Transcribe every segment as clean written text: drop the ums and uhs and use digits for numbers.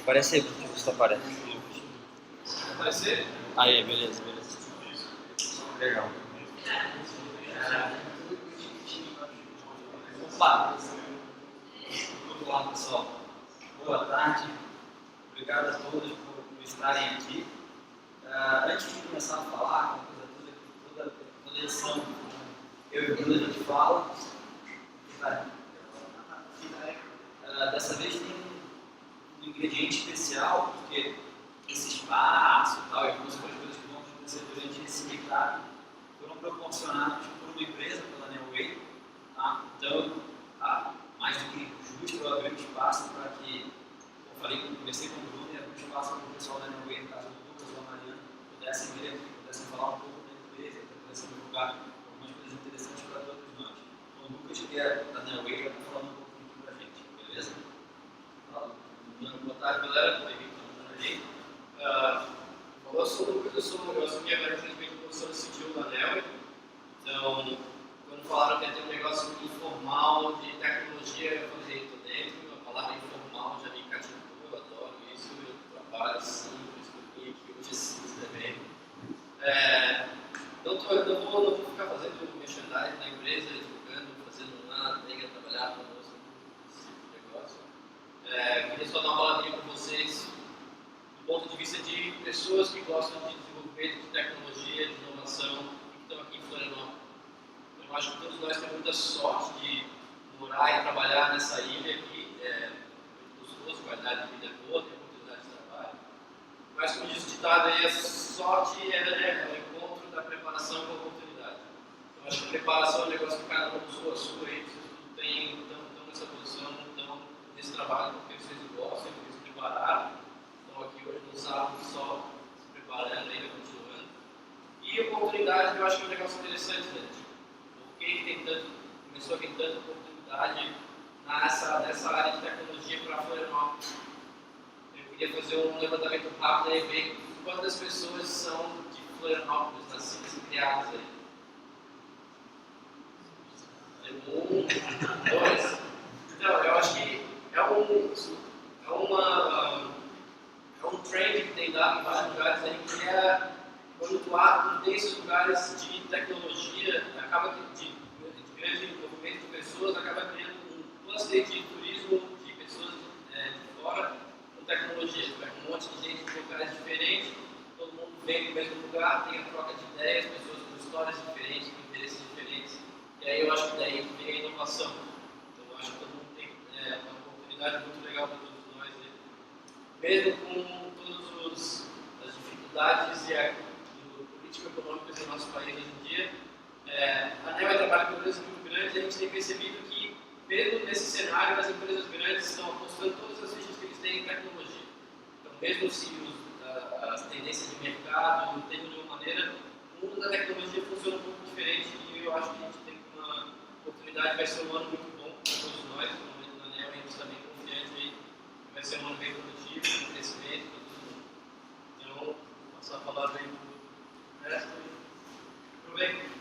Aparece aí, deixa eu ver se aparece. Aparecer? Aí, beleza. Legal. Opa! Olá, pessoal. Boa tarde. Obrigado a todos por estarem aqui. Antes de começar a falar, toda edição, eu e o Bruno a gente fala. Dessa vez tem um ingrediente especial, porque esse espaço e tal, e algumas outras coisas que vão acontecer durante esse mercado foram proporcionados por uma empresa, pela Neoway. Tá? Então, mais do que justo, eu abri um espaço para que, conversei com o Bruno e abri um espaço para o pessoal da Neoway, no caso do Lucas ou a Mariana, pudessem vir aqui, pudessem falar um pouco da empresa, pudessem divulgar algumas coisas interessantes para todos nós. Então, o Lucas, que é da Neoway, já está falando um pouquinho aqui para a gente, beleza? Boa tarde, galera. Eu sou o Lucas, eu assumi agora recentemente a posição de CTO da Neoway. Então, quando falaram que ia ter um negócio informal de tecnologia, eu falei, estou dentro. A palavra informal já me cativou, eu adoro isso. Eu trabalho simples, que hoje é simples também. Não vou ficar fazendo merchandising na empresa, divulgando, fazendo nada, nem trabalhar conosco nesse negócio. Queria só dar uma palavrinha para vocês do ponto de vista de pessoas que gostam de desenvolvimento de tecnologia, de inovação e que estão aqui em Florianópolis. Eu acho que todos nós temos muita sorte de morar e trabalhar nessa ilha aqui. É muito gostoso, qualidade de vida é boa, tem oportunidade de trabalho. Mas, como diz o ditado aí, a sorte é o encontro da preparação com a oportunidade. Então, acho que preparação é um negócio que cada um buscou a sua aí, vocês estão nessa posição, estão nesse trabalho porque vocês gostam, porque se prepararam. Estão aqui hoje no sábado só se preparando, ainda continuando. E oportunidade, eu acho que é um negócio interessante, né? Começou a ter tanta oportunidade nessa área de tecnologia para Florianópolis. Eu queria fazer um levantamento rápido e ver quantas pessoas são de Florianópolis, nascidas e criadas aí. 1, 2. Então, eu acho que é um trend que tem dado em vários lugares aí, que é quando tu tem esses lugares de tecnologia, acaba de grande movimento de pessoas, acaba criando um cluster de turismo de pessoas de fora com tecnologia. Tu vai com um monte de gente de lugares diferentes, todo mundo vem do mesmo lugar, tem a troca de ideias, pessoas com histórias diferentes, com interesses diferentes. E aí eu acho que daí vem a inovação. Então eu acho que todo mundo tem uma oportunidade muito legal para todos nós aí. Mesmo com todas as dificuldades e política econômica do nosso país hoje em dia, a Neoway trabalha com empresas muito grandes e a gente tem percebido que, mesmo nesse cenário, as empresas grandes estão apostando todas as fichas que eles têm em tecnologia. Então, mesmo se as tendências de mercado não tem de nenhuma maneira, o mundo da tecnologia funciona um pouco diferente e eu acho que a gente tem uma oportunidade, vai ser um ano muito bom para todos nós, como na Neoway, a gente está bem confiante aí, que vai ser um ano bem produtivo, de crescimento para todo mundo. Então, vou passar a palavra aí para o resto. Aproveita.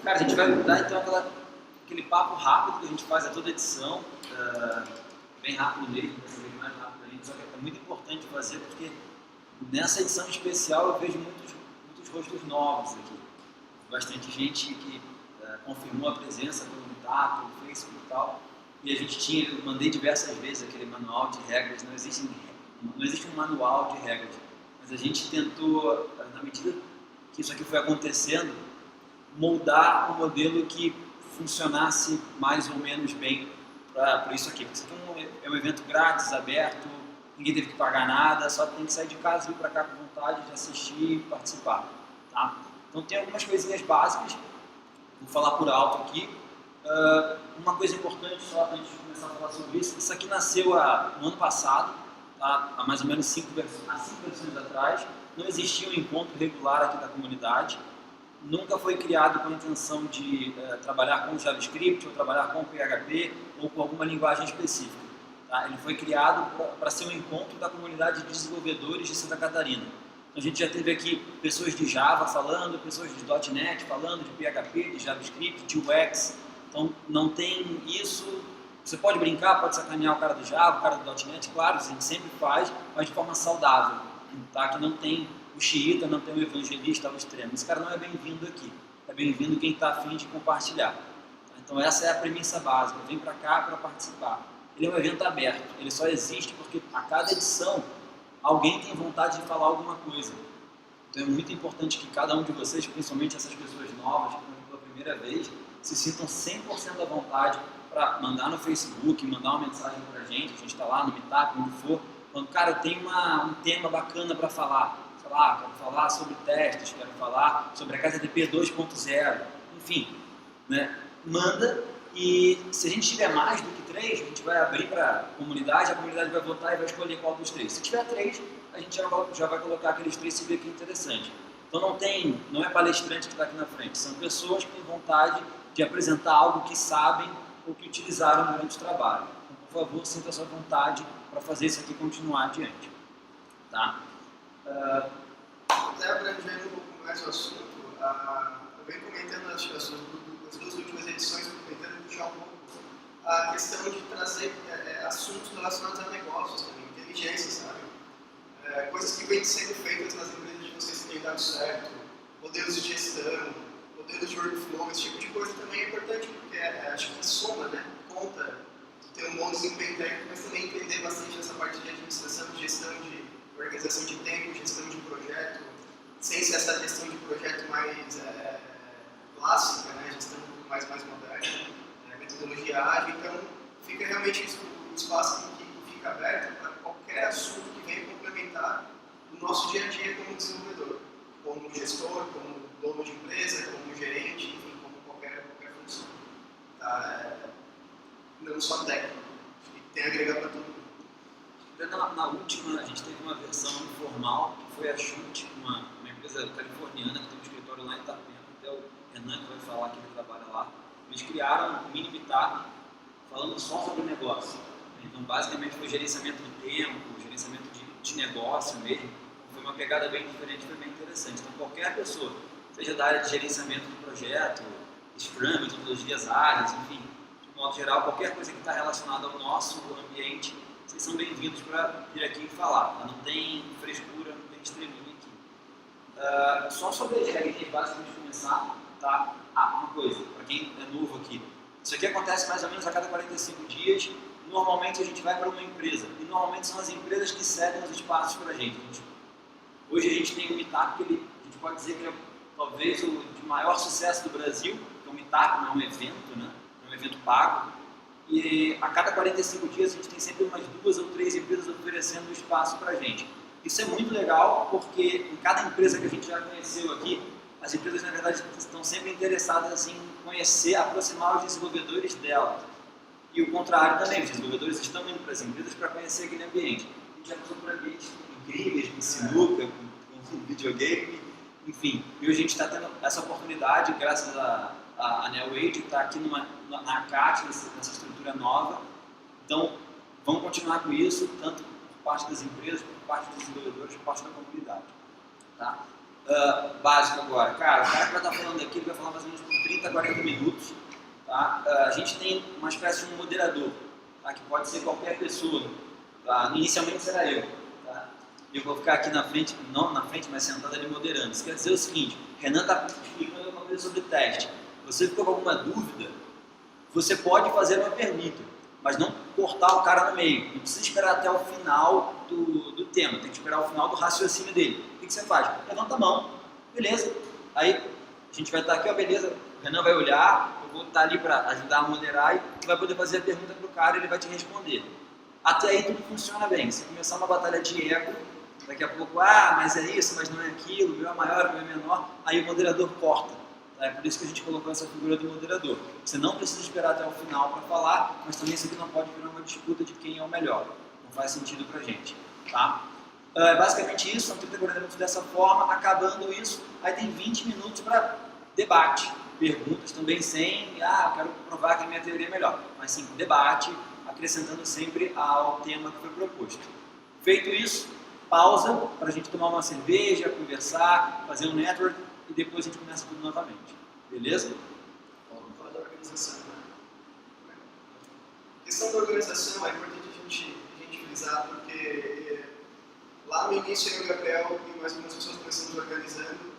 Cara, a gente vai dar então aquele papo rápido que a gente faz a toda edição, bem rápido mesmo, dessa vez mais rápido ainda, só que é muito importante fazer porque nessa edição especial eu vejo muitos rostos novos aqui, bastante gente que confirmou a presença pelo contato, pelo Facebook e tal, e a gente eu mandei diversas vezes aquele manual de regras, não existe um manual de regras, mas a gente tentou, na medida que isso aqui foi acontecendo, moldar um modelo que funcionasse mais ou menos bem para isso aqui. Porque isso aqui é um evento grátis, aberto, ninguém teve que pagar nada, só tem que sair de casa e vir para cá com vontade de assistir e participar. Tá? Então tem algumas coisinhas básicas, vou falar por alto aqui. Uma coisa importante só antes de começar a falar sobre isso aqui nasceu no ano passado, tá? Há mais ou menos 5 versões atrás. Não existia um encontro regular aqui da comunidade, nunca foi criado com a intenção de trabalhar com JavaScript ou trabalhar com PHP ou com alguma linguagem específica. Tá? Ele foi criado para ser um encontro da comunidade de desenvolvedores de Santa Catarina. A gente já teve aqui pessoas de Java falando, pessoas de .NET falando, de PHP, de JavaScript, de UX. Então, não tem isso. Você pode brincar, pode sacanear o cara do Java, o cara do .NET, claro, a gente sempre faz, mas de forma saudável, tá? Que não tem o xiita, não tem o evangelista ao extremo. Esse cara não é bem-vindo aqui. É bem-vindo quem está afim de compartilhar. Então, essa é a premissa básica. Vem para cá para participar. Ele é um evento aberto. Ele só existe porque a cada edição alguém tem vontade de falar alguma coisa. Então é muito importante que cada um de vocês, principalmente essas pessoas novas que estão aqui pela primeira vez, se sintam 100% à vontade para mandar no Facebook, mandar uma mensagem para a gente está lá no Meetup, onde for, falando, cara, eu tenho um tema bacana para falar. Sei lá, quero falar sobre testes, quero falar sobre a HTTP 2.0, enfim, né? Manda. E se a gente tiver mais do que 3, a gente vai abrir para a comunidade vai votar e vai escolher qual dos 3. Se tiver 3, a gente já vai colocar aqueles 3 se ver que é interessante. Então não é palestrante que está aqui na frente, são pessoas que têm vontade de apresentar algo que sabem ou que utilizaram durante o trabalho. Então, por favor, sinta a sua vontade para fazer isso aqui continuar adiante. Tá? Até abrangendo um pouco mais o assunto, eu venho comentando as duas últimas edições, tentando puxar um pouco a questão de trazer assuntos relacionados a negócios também, inteligência, sabe? Coisas que vêm sendo feitas nas empresas de vocês que têm dado certo, modelos de gestão, modelos de workflow, esse tipo de coisa também é importante, porque acho que soma, né? Conta de ter um bom desempenho técnico, mas também entender bastante essa parte de administração, de gestão, de organização de tempo, gestão de projeto, sem ser essa gestão de projeto mais clássica, né? Gestão mais moderna, metodologia ágil. Então, fica realmente o espaço que fica aberto para qualquer assunto que venha complementar o nosso dia a dia como desenvolvedor, como gestor, como dono de empresa, como gerente, enfim, como qualquer função. Tá? Não só técnico, que tem a agregar para todo mundo. Na última, a gente teve uma versão informal, que foi a Chute, uma empresa californiana que tem um escritório lá em Itapema, até o Renan que vai falar que ele trabalha lá. Eles criaram um mini meetup falando só sobre negócio. Então, basicamente, foi gerenciamento do tempo, gerenciamento de negócio mesmo. Foi uma pegada bem diferente, foi bem interessante. Então, qualquer pessoa, seja da área de gerenciamento de projeto, Scrum, metodologias ágeis, enfim, de modo geral, qualquer coisa que está relacionada ao nosso ambiente, vocês são bem-vindos para vir aqui e falar. Tá? Não tem frescura, não tem extremismo aqui. Só sobre as regras básicas de começar, tá? Uma coisa, para quem é novo aqui. Isso aqui acontece mais ou menos a cada 45 dias. Normalmente a gente vai para uma empresa. E normalmente são as empresas que cedem os espaços para a gente. Hoje a gente tem um Meetup que a gente pode dizer que é talvez o de maior sucesso do Brasil, que é um Meetup, não é um evento, né? É um evento pago. E a cada 45 dias a gente tem sempre umas 2 ou 3 empresas oferecendo espaço para a gente. Isso é muito legal porque em cada empresa que a gente já conheceu aqui, as empresas na verdade estão sempre interessadas em conhecer, aproximar os desenvolvedores delas. E o contrário também, os desenvolvedores estão indo para as empresas para conhecer aquele ambiente. A gente já passou por ambientes incríveis, com sinuca, com videogame, enfim. E hoje a gente está tendo essa oportunidade, graças a NeoAge, de estar aqui na CAT, nessa estrutura nova. Então, vamos continuar com isso, tanto por parte das empresas, por parte dos desenvolvedores, por parte da comunidade. Tá? Básico agora. Cara, o cara que vai estar falando aqui, ele vai falar mais ou menos por 30 a 40 minutos. Tá? A gente tem uma espécie de um moderador, tá? Que pode ser qualquer pessoa. Tá? Inicialmente será eu. Tá? Eu vou ficar aqui na frente, não na frente, mas sentado ali moderando. Isso quer dizer o seguinte, Renan está explicando alguma coisa sobre teste. Você ficou com alguma dúvida, você pode fazer uma pergunta, mas não cortar o cara no meio. Não precisa esperar até o final do tema, tem que esperar o final do raciocínio dele. O que você faz? Levanta a mão, beleza. Aí a gente vai estar aqui, ó, beleza. O Renan vai olhar, eu vou estar ali para ajudar a moderar e vai poder fazer a pergunta para o cara e ele vai te responder. Até aí tudo funciona bem. Se começar uma batalha de ego, daqui a pouco, mas é isso, mas não é aquilo, o meu é maior, o meu é menor, aí o moderador corta. É por isso que a gente colocou essa figura do moderador. Você não precisa esperar até o final para falar, mas também isso aqui não pode virar uma disputa de quem é o melhor. Não faz sentido pra gente. Tá? Basicamente isso, são 30 a 40 minutos dessa forma. Acabando isso, aí tem 20 minutos para debate. Perguntas também sem, eu quero provar que a minha teoria é melhor. Mas sim, debate, acrescentando sempre ao tema que foi proposto. Feito isso, pausa para a gente tomar uma cerveja, conversar, fazer um network e depois a gente começa tudo novamente. Beleza? Vamos falar da organização, né? A questão da organização é importante a gente frisar, porque lá no início eu e o Gabriel e mais algumas pessoas começamos organizando,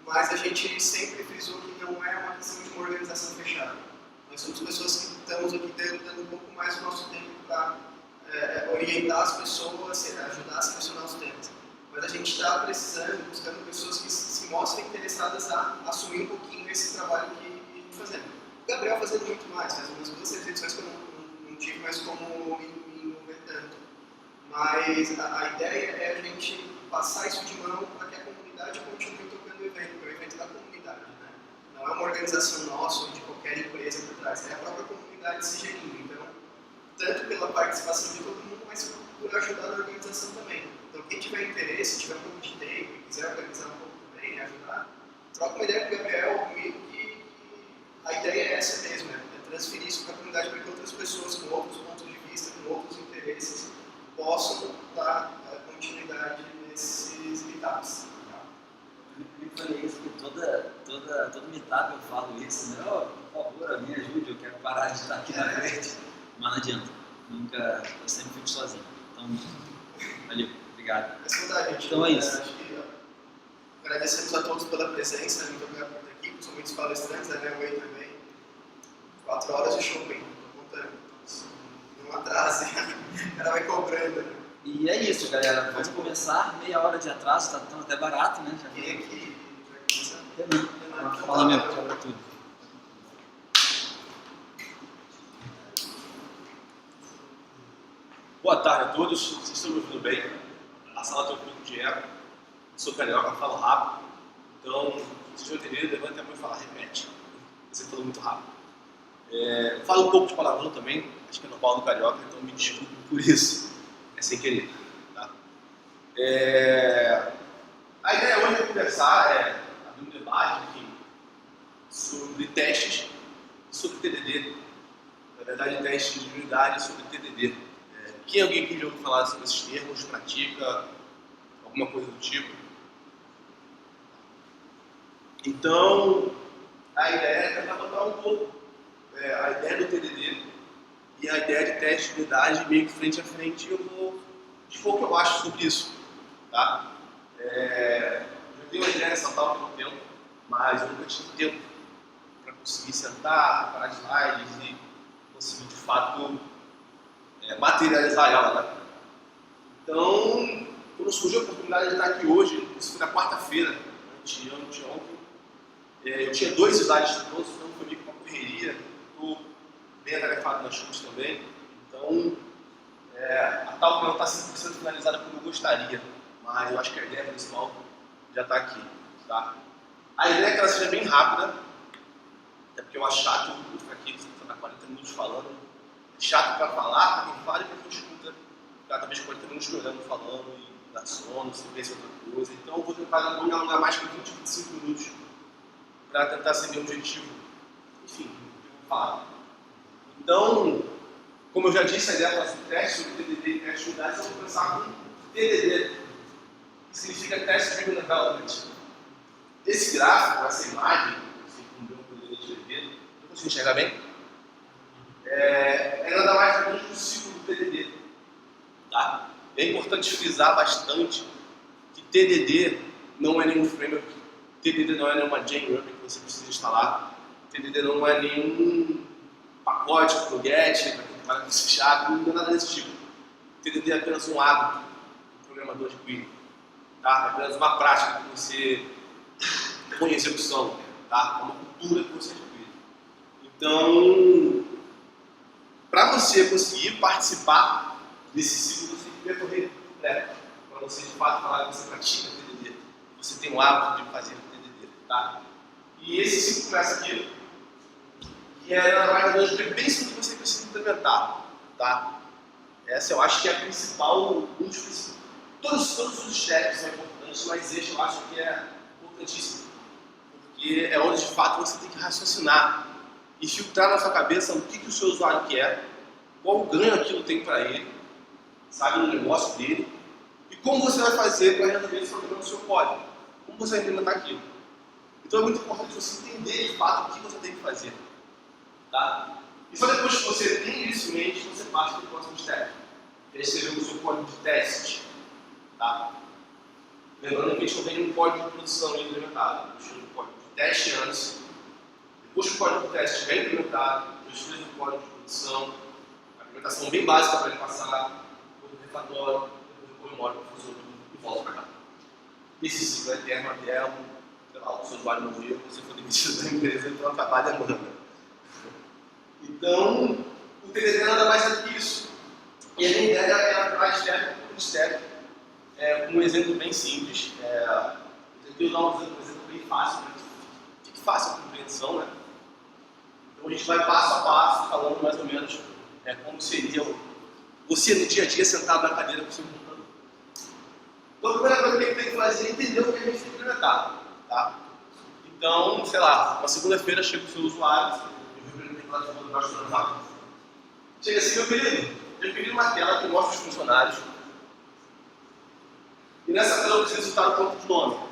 mas a gente sempre frisou que não é uma questão de uma organização fechada. Nós somos pessoas que estamos aqui dando um pouco mais do nosso tempo para orientar as pessoas, ajudar a selecionar os temas. Mas a gente está precisando, buscando pessoas que se mostrem interessadas a assumir um pouquinho esse trabalho que a gente fazendo. O Gabriel fazendo muito mais, faz umas 2, 3 edições que eu não tive mais como me envolver tanto. Mas a ideia é a gente passar isso de mão para que a comunidade continue tocando o evento, porque é o evento da comunidade, né? Não é uma organização nossa ou de qualquer empresa por trás, é a própria comunidade se gerindo. Então, tanto pela participação de todo mundo, mas por ajudar na organização também. Então, quem tiver interesse, tiver um pouco de tempo e quiser organizar um pouco também, ajudar, troca uma ideia com o Gabriel, comigo, que a ideia é essa mesmo, é transferir isso para a comunidade para que outras pessoas com outros pontos de vista, com outros interesses, possam dar continuidade nesses meetups. Eu falei isso, que todo meetup eu falo isso, né? Oh, por favor, me ajude, eu quero parar de estar aqui na frente. Mas não adianta, eu sempre fico sozinho. Então, valeu, obrigado. Então é isso. Acho que, agradecemos a todos pela presença, muito obrigado por estar aqui, principalmente os palestrantes, a Nelway também. 4 horas de shopping, estou contando. Não atrase, o cara vai cobrando. Né? E é isso, galera. Vamos começar. Meia hora de atraso, tá até barato, né? Já Quem aqui vai começar? Fala mesmo, quebra tudo. Boa tarde a todos, vocês estão me ouvindo bem? A sala tem um pouco de eco, sou carioca, falo rápido, então, se vocês não entenderem, levanta a mão e fala, repete, você falou muito rápido. Falo um pouco de palavrão também, acho que é normal no carioca, então me desculpe por isso, é sem querer. Tá? A ideia hoje é conversar, abrir um debate, enfim, sobre testes sobre TDD, na verdade testes de unidade sobre TDD. Quem alguém que já ouviu falar sobre esses termos, pratica alguma coisa do tipo? Então, a ideia é tentar botar um pouco a ideia do TDD e a ideia de teste de unidade meio que frente a frente, e eu vou expor o que eu acho sobre isso. Tá? Eu tenho uma ideia nessa tal há muito tempo, mas eu nunca tive tempo para conseguir sentar, preparar slides e conseguir de fato materializar ela, né? Então, quando surgiu a oportunidade de estar aqui hoje, isso foi na quarta-feira, anteontem, eu tinha 2 slides todos, então foi meio que uma correria, estou bem atarefado nas coisas também, então a tal não está 100% finalizada como eu gostaria, mas eu acho que a ideia principal já está aqui, tá? A ideia é que ela seja bem rápida, até porque eu acho chato, eu ficar aqui 40 minutos falando, chato para falar, para quem fala e para quem escuta, ficar talvez 40 minutos chorando, falando e dá sono, se pensa em outra coisa. Então eu vou tentar não me alongar mais que 20, 25 minutos para tentar ser meu objetivo. Enfim, eu vou falar. Então, como eu já disse, a ideia é fazer teste sobre TDD e teste de unidades, eu vou começar com TDD, que significa Test Driven Development. Esse gráfico, essa imagem, não deu para ver, não consigo enxergar bem? É nada mais ou menos que o ciclo do TDD. Tá? É importante frisar bastante que TDD não é nenhum framework, TDD não é nenhuma JRuby que você precisa instalar, TDD não é nenhum pacote pro Get, para quem trabalha com C#, não é nada desse tipo. TDD é apenas um hábito do programador de query. Tá? É apenas uma prática que você põe em execução. Tá? É uma cultura que você adquire. Então, para você conseguir participar desse ciclo, você tem que percorrer completo. Para você de fato falar que você pratica TDD, você tem o hábito de fazer TDD. Tá? E esse ciclo começa aqui, que é na mais ou menos bem simples que você precisa implementar. Tá? Essa eu acho que é a principal, todos os steps são importantes, mas esse eu acho que é importantíssimo. Porque é onde de fato você tem que raciocinar e filtrar na sua cabeça o que o seu usuário quer, qual ganho aquilo tem para ele, sabe, no negócio dele, E como você vai fazer para resolver esse problema no seu código? Como você vai implementar aquilo? Então é muito importante você entender de fato o que você tem que fazer. Tá? E só depois que você tem isso em mente, você passa para o próximo step, que é escrever o seu código de teste. Tá? Lembrando que a gente não tem um código de produção implementado. Eu escrevo o código de teste antes. Depois que o código de teste estiver implementado, eu escrevo o código de produção. A implementação bem básica para ele passar, depois do reflatório, depois eu comemoro para fazer tudo e volto para cá. Esse ciclo é eterno até o seu usuário morrer, você for demitido da empresa, então acabar a demanda. Então, o TDD nada mais é do que isso. E a minha ideia é entrar step por step, com um exemplo bem simples. Eu tentei usar um exemplo bem fácil, para que fique fácil a compreensão, né? Então a gente vai passo a passo, falando mais ou menos como seria você no dia a dia sentado na cadeira com o seu computador. Então a primeira coisa que a gente tem que fazer é entender o que a gente tem que implementar. Tá? Então, sei lá, uma segunda-feira chega o seu usuário, eu representei lá de fora do baixo do rápido. Chega assim, eu queria uma tela que mostra os funcionários. E nessa tela eu preciso citar o campo de nome.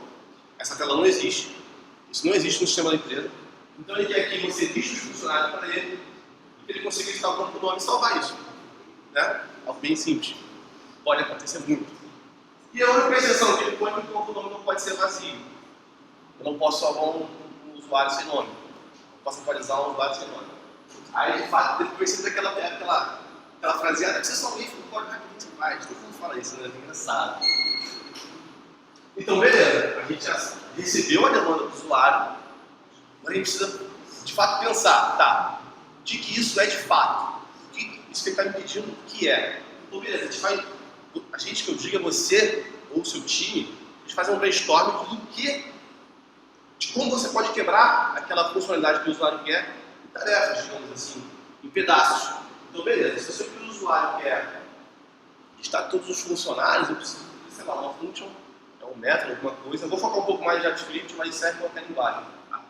Essa tela não existe. Isso não existe no sistema da empresa. Então ele quer que você liste os funcionários para ele e que ele consiga citar o campo de nome e salvar isso. Né? Algo bem simples. Pode acontecer muito. E a única exceção que ele põe é que o campo de nome não pode ser vazio. Eu não posso salvar um usuário sem nome. Eu posso atualizar um usuário sem nome. Aí, de fato, depois você tem aquela fraseada que você só lê e pode rapidinho você faz. Todo mundo fala isso, né? É engraçado. Então, beleza. A gente já recebeu a demanda do usuário. Mas a gente precisa, de fato, pensar, tá? O que isso é de fato? O que isso que ele está me pedindo, o que é? Então, beleza. A gente que eu diga, você ou o seu time, a gente faz um brainstorming de como você pode quebrar aquela funcionalidade que o usuário quer em tarefas, digamos assim, em pedaços. Então, beleza, se eu sei que o usuário quer listar todos os funcionários, eu preciso de, sei lá, uma function, um método, alguma coisa. Eu vou focar um pouco mais em JavaScript, mas serve para qualquer linguagem. Tá?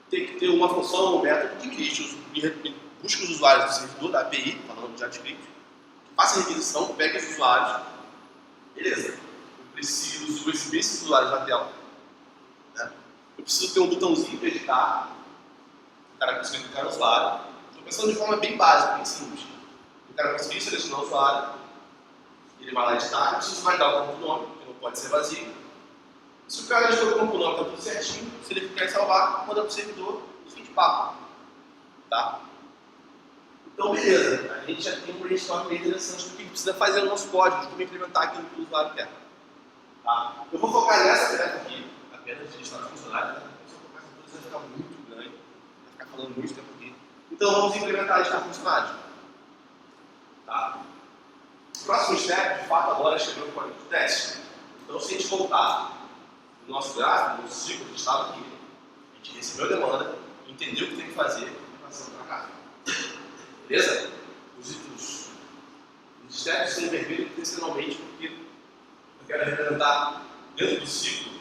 Tem que ter uma função, um método que me busque os usuários do servidor, da API, falando de JavaScript, que faça a requisição, pegue os usuários. Beleza, eu preciso exibir esses usuários na tela. Eu preciso ter um botãozinho para editar, o cara conseguir clicar no usuário. Estou pensando de forma bem básica, bem simples. O cara conseguir selecionar o usuário, ele vai lá editar, eu preciso validar o campo nome, que não pode ser vazio. Se o cara editou o campo nome, está tudo certinho, se ele clicar em salvar, manda para o servidor, fim de papo. Tá? Então, beleza, a gente já tem um brainstorm bem interessante do que precisa fazer no nosso código, de como implementar aquilo que o usuário quer. Tá? Eu vou focar nessa tarefa aqui. Apenas de listar os funcionários, né? Se eu focar essa coisa vai ficar muito grande, vai ficar falando muito tempo aqui. Então vamos implementar a listar funcionários. Tá? O próximo step, de fato, agora é escrever o código de teste. Então, se a gente voltar no nosso gráfico, no nosso ciclo que estava aqui, a gente recebeu a demanda, entendeu o que tem que fazer e passamos para cá. Beleza? Os steps são em vermelho intencionalmente porque eu quero representar dentro do ciclo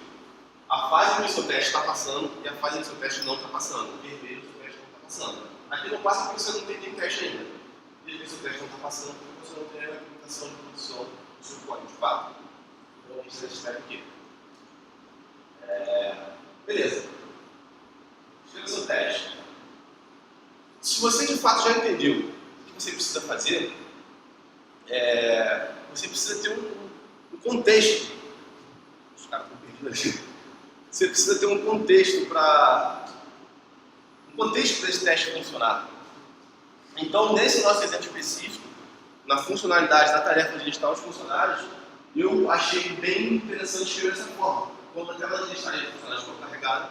a fase que o seu teste está passando e a fase que o seu teste não está passando. O vermelho, o seu teste não está passando. Aqui não passa porque você não tem teste ainda. E o seu teste não está passando porque você não tem a implementação de produção do seu código de fato. Então a gente vai testar aqui. Beleza. Chega o seu teste. Se você de fato já entendeu o que você precisa fazer, você precisa ter um contexto. Os caras estão perdidos aqui. Você precisa ter um contexto para esse teste funcionar. Então, nesse nosso exemplo específico, na funcionalidade da tarefa de listar os funcionários, eu achei bem interessante escrever dessa forma. Quando a tela de listagem de funcionários for carregada,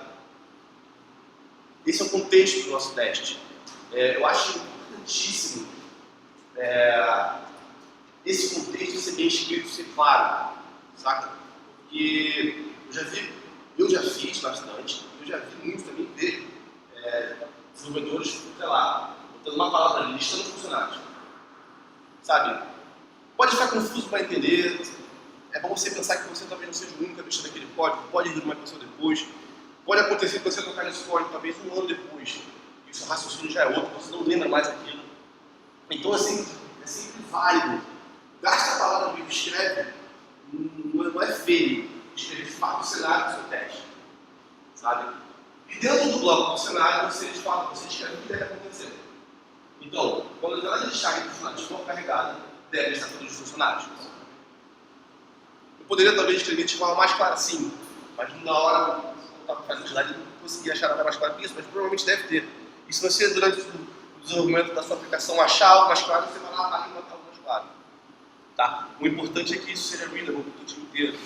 esse é o contexto do nosso teste. Eu acho importantíssimo esse contexto ser bem escrito, ser claro, saca? Porque eu já fiz bastante, eu já vi muito também ver desenvolvedores, sei lá, botando uma palavra ali, listando os funcionários. Sabe? Pode ficar confuso para entender, é bom você pensar que você talvez não seja o único a mexer naquele código, pode vir uma pessoa depois, pode acontecer que você tocar nesse código talvez um ano depois, e o seu raciocínio já é outro, você não lembra mais aquilo. Então, assim, é sempre válido. Gasta a palavra mesmo, escreve ver, escrever de fato o cenário do seu teste, sabe? E dentro do bloco do cenário, você escreve o que deve acontecer. Então, quando a entrada de chave dos funcionários for carregada, deve estar todos os funcionários. Eu poderia talvez escrever de forma mais clara, sim, mas na hora que eu estava fazendo slide, eu não conseguia achar nada mais claro que isso, mas provavelmente deve ter. E se você, durante o desenvolvimento da sua aplicação, achar algo mais claro, você vai lá e botar algo mais claro. Tá? O importante é que isso seja readable para o time inteiro,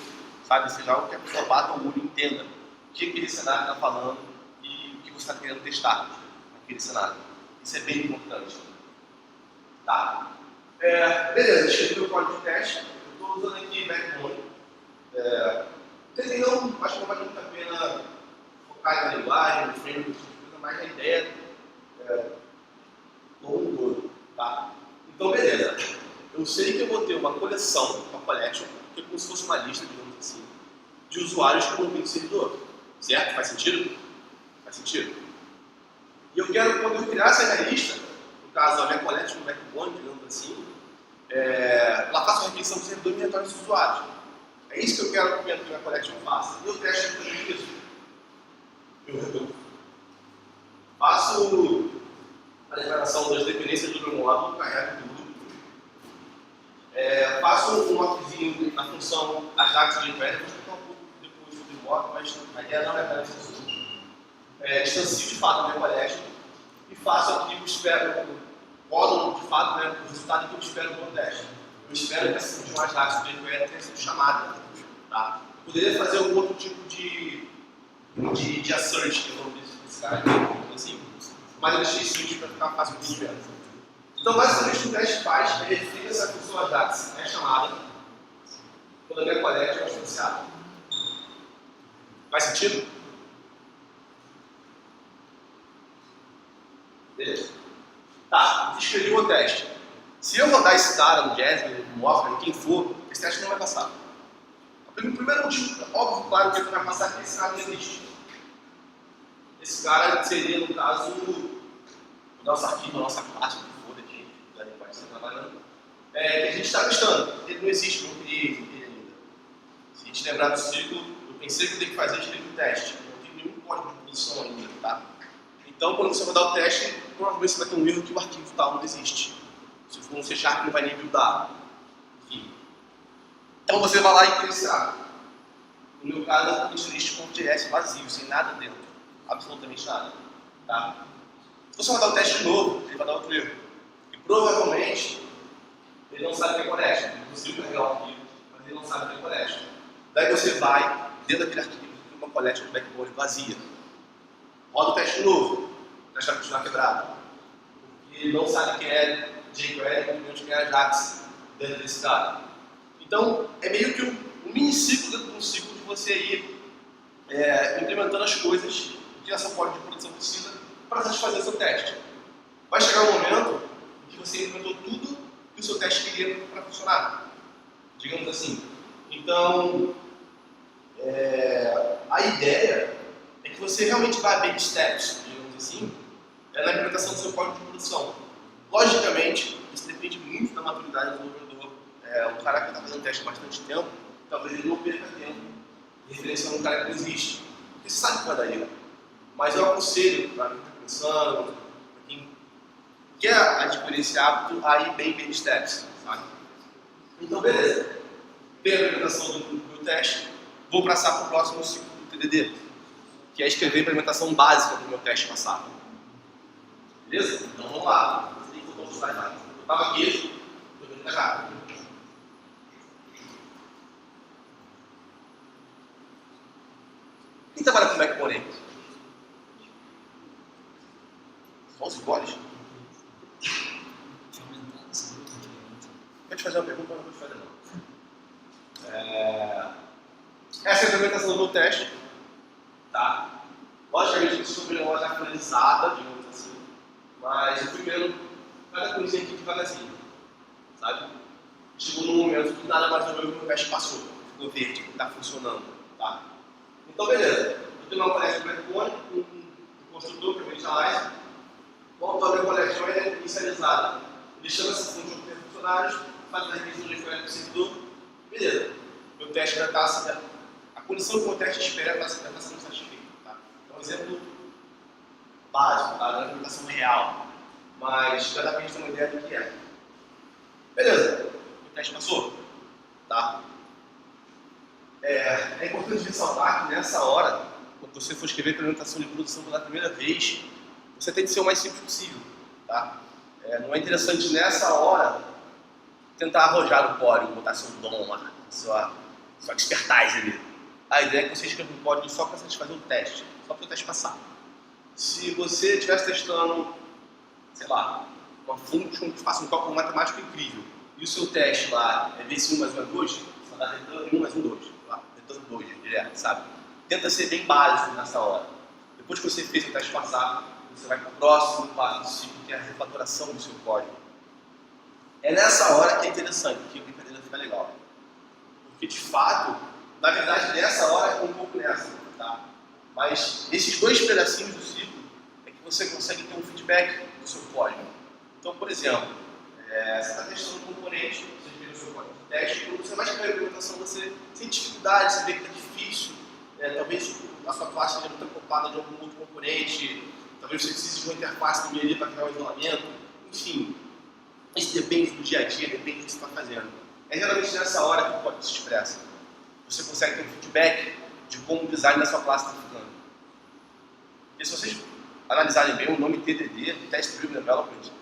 sabe? Seja algo que a pessoa bata o olho e entenda o que aquele cenário está falando e o que você está querendo testar naquele cenário. Isso é bem importante. Tá. Beleza, escrevi o código de teste. Eu estou usando aqui Backbone. Não, acho que não vale muito a pena focar na linguagem, no framework, mais na ideia como um todo. Tá? Então, beleza. Eu sei que eu vou ter uma coleção, uma collection, que é como se fosse uma lista, digamos assim, de usuários que vão vir do servidor. Certo? Faz sentido? Faz sentido? E eu quero, quando eu criar essa minha lista, no caso a minha collection no Backbone, digamos assim, ela faça uma requisição do servidor e me retorne os usuários. É isso que eu quero que a minha collection faça. E eu testo também isso. Eu faço a declaração das dependências do meu módulo, carrego tudo. Faço um lockzinho na função Ajax de jQuery, vou explicar um pouco depois sobre o módulo, mas a ideia não é para esse assunto. Distancio de fato a minha collection e faço aqui o módulo de fato, né, o resultado que eu espero no meu teste. Eu espero que essa função Ajax de jQuery tenha sido chamada. Tá? Eu poderia fazer algum outro tipo de assert, que eu vou ver esse cara aqui, assim, mas eu deixei simples para ficar fácil de entender. Então, basicamente, o que o teste faz é referir essa função Ajax, é chamada, quando a minha collection é instanciada. Faz sentido? Beleza. Tá, escrevi o teste. Se eu rodar esse cara no Jasmine, no Mocha, em quem for, esse teste não vai passar. O primeiro motivo, óbvio, claro, que ele vai passar é que esse cara não existe. Esse cara seria, no caso, o nosso arquivo, a nossa classe, o que for aqui, da linguagem que você está trabalhando, que a gente está testando. Ele não existe, não criei ele ainda. Se a gente lembrar do ciclo, eu pensei que eu tenho que fazer escrever o teste. Eu não tenho nenhum código de produção ainda, tá? Então, quando você rodar o teste, provavelmente você vai ter um erro que o arquivo tal não existe. Se for um C# não vai nem buildar. Enfim. Então você vai lá e cria. No meu caso, esse list.js vazio, sem nada dentro. Absolutamente nada. Tá? Se você rodar o teste de novo, ele vai dar outro erro. E provavelmente, ele não sabe o que é connection. Ele conseguiu carregar o arquivo, mas ele não sabe o que é connection. Daí você vai, dentro daquele arquivo, tem uma collection do Backbone vazia. Roda o teste de novo. O teste vai continuar quebrado. Porque ele não sabe quem é jQuery, muito menos quem é Ajax dentro desse dado. Então, é meio que um mini ciclo dentro de um ciclo de você ir implementando as coisas que essa código de produção precisa para satisfazer o seu teste. Vai chegar um momento em que você implementou tudo que o seu teste queria para funcionar. Digamos assim. Então, a ideia é que você realmente vá baby steps, digamos assim, na implementação do seu código de produção. Logicamente, isso depende muito da maturidade do desenvolvedor. Um cara que está fazendo teste há bastante tempo, talvez ele não perca tempo referenciando um cara que não existe. Porque você sabe que vai dar erro. Mas eu aconselho para quem está começando, para quem quer adquirir esse hábito, a ir bem baby steps, sabe? Então, beleza. Tem a implementação do meu teste, vou passar para o próximo ciclo do TDD, que é escrever a implementação básica do meu teste passado. Beleza? Então vamos lá. Você tem que botar o slide lá. Eu estava aqui, estou vendo errado. Quem trabalha com Backbone aí? Só os iguais? Vou te fazer uma pergunta, mas não vou te fazer não. Essa é a implementação do meu teste. Tá? Logicamente, isso sobre uma loja atualizada, digamos assim. Mas eu fui vendo cada coisinha aqui devagarzinho. Sabe? Chegou num momento que nada mais ou menos o meu teste passou. Ficou verde, está funcionando. Tá? Então, beleza. Eu tenho uma collection Backbone, um construtor que é o initialize. Quando a minha collection é inicializada, ele chama essa função de funcionários, faz a requisição de jQuery para o servidor. Beleza. meu teste já está, a condição que o meu teste espera já está sendo satisfeita. Tá? É um exemplo básico, tá? Não é uma implementação real, mas já dá para a gente ter uma ideia do que é. Beleza, o teste passou. Tá? É importante ressaltar que nessa hora, quando você for escrever a implementação de produção pela primeira vez, você tem que ser o mais simples possível. Tá? Não é interessante nessa hora tentar arrojar o código, botar seu dom lá, sua expertise ali. A ideia é que você escreva um código só para satisfazer o teste, só para o teste passar. Se você estivesse testando, sei lá, uma function que faça um cálculo matemático incrível, e o seu teste lá é ver se 1 mais 1 é 2, você vai dar retorno 1 mais 1, 2. Retorno 2, direto, sabe? Tenta ser bem básico nessa hora. Depois que você fez o teste passar, você vai para o próximo passo do ciclo, que é a refatoração do seu código. É nessa hora que é interessante, que a brincadeira fica legal. Porque, de fato, na verdade, nessa hora é um pouco nessa, tá? Mas esses 2 pedacinhos do ciclo é que você consegue ter um feedback do seu código. Então, por exemplo, você está testando um componente, você vê o seu código de teste, quando você vai escrever a implementação, você tem dificuldade, você vê que está difícil, talvez a sua classe esteja muito acoplada de algum outro componente, talvez você precise de uma interface do meio para criar um isolamento, enfim. Isso depende do dia a dia, depende do que você está fazendo. É geralmente nessa hora que o código se expressa. Você consegue ter um feedback de como o design da sua classe está ficando. Porque se vocês analisarem bem o nome TDD, Test Driven Development,